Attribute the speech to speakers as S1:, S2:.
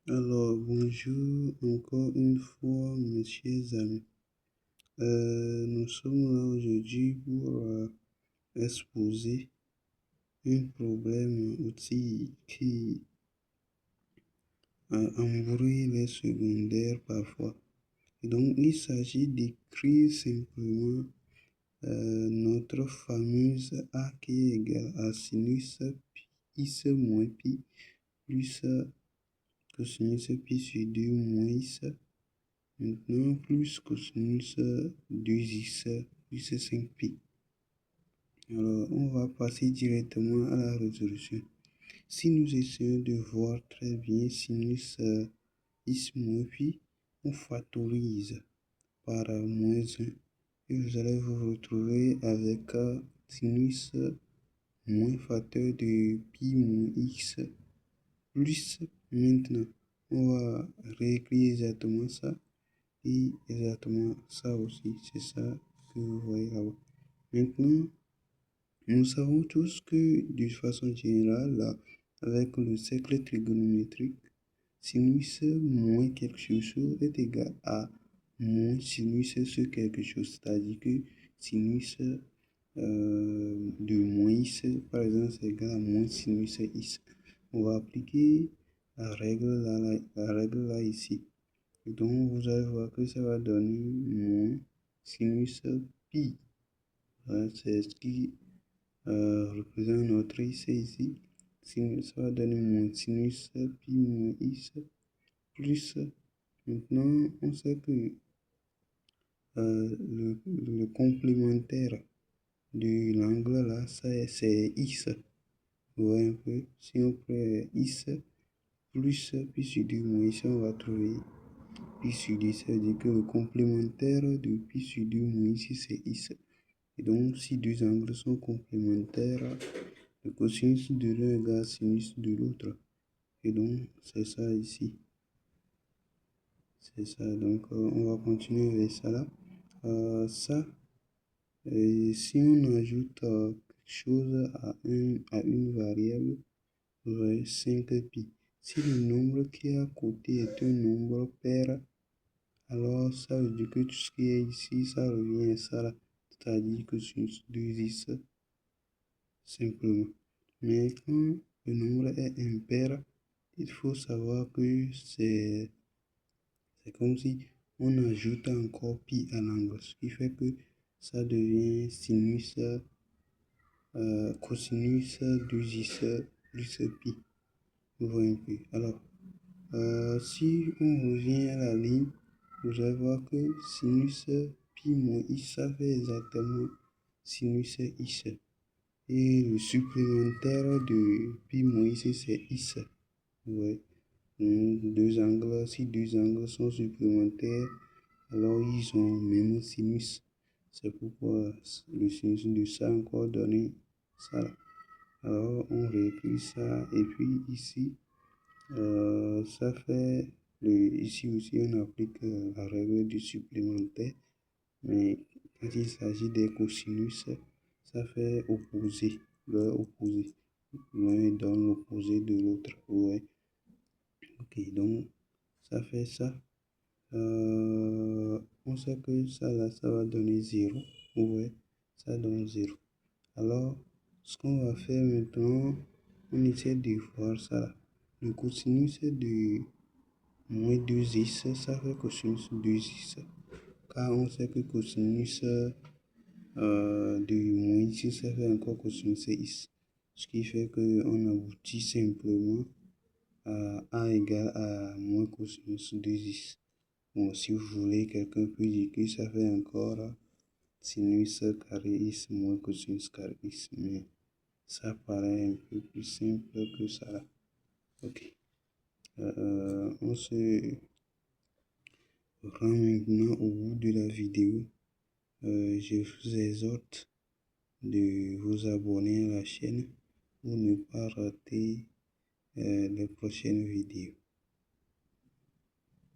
S1: Alors, bonjour encore une fois, mes chers amis. Nous sommes là aujourd'hui pour exposer un problème aussi qui embrouille les secondaires parfois. Et donc, il s'agit d'écrire simplement notre fameuse A qui est égale à sinus pi moins pi plus cosinus pi sur 2 moins maintenant plus cosinus 2x plus 5pi. Alors, on va passer directement à la résolution. Si nous essayons de voir très bien sinus x moins pi, on factorise par moins 1 et vous allez vous retrouver avec sinus moins facteur de pi moins x plus maintenant. On va réécrire exactement ça. Et exactement ça aussi, c'est ça que vous voyez là-bas. Maintenant, nous savons tous que de façon générale, là, avec le cercle trigonométrique, sinus moins quelque chose est égal à moins sinus sur quelque chose. C'est-à-dire que sinus de moins x, par exemple, c'est égal à moins sinus x. On va appliquer la règle là ici. Donc, vous allez voir que ça va donner moins sinus pi. Voilà, c'est ce qui représente notre x ici. Ça va donner moins sinus pi moins x plus. Maintenant, on sait que le complémentaire de l'angle là, c'est x. Vous voyez un peu, si on prend x plus pi sur 2 moins x, on va trouver pi sur 2, ça veut dire que le complémentaire de pi sur 2 moins ici c'est x. Et donc, si deux angles sont complémentaires, le cosinus de l'un égale à sinus de l'autre. Et donc, c'est ça ici. C'est ça. Donc, on va continuer avec ça là. Si on ajoute quelque chose à une variable, vous voyez 5pi. Si le nombre qui est à côté est un nombre pair, alors ça veut dire que tout ce qui est ici, ça revient à ça là. C'est-à-dire que sur 2x simplement. Mais quand le nombre est impair, il faut savoir que c'est comme si on ajoute encore pi à l'angle. Ce qui fait que ça devient sinus cosinus 2x plus pi. Vous voyez un peu. Alors, si on revient à la ligne, vous allez voir que sinus pi moins x, ça fait exactement sinus x. Et le supplémentaire de pi moins x, c'est x. Ouais. Si deux angles sont supplémentaires, alors ils ont même sinus. C'est pourquoi le sinus de ça encore donné ça. Alors on réécrit ça et puis ici, ça fait ici aussi on applique la règle du supplémentaire, mais quand il s'agit des cosinus, ça fait opposé, leur opposé. L'un donne l'opposé de l'autre. Ouais. Ok, donc ça fait ça. On sait que ça là, ça va donner 0. Ouais, ça donne 0. Alors, ce qu'on va faire maintenant, on essaie de voir ça là. Le cosinus de moins 2x, ça fait cosinus 2x. Car on sait que cosinus de moins x, ça fait encore cosinus x. Ce qui fait qu'on aboutit simplement à A égale à moins cosinus 2x. Bon, si vous voulez, quelqu'un peut dire que ça fait encore sinus carré x moins cosinus carré x. Mais ça paraît un peu plus simple que ça. Ok. On se rend maintenant au bout de la vidéo. Je vous exhorte de vous abonner à la chaîne pour ne pas rater les prochaines vidéos.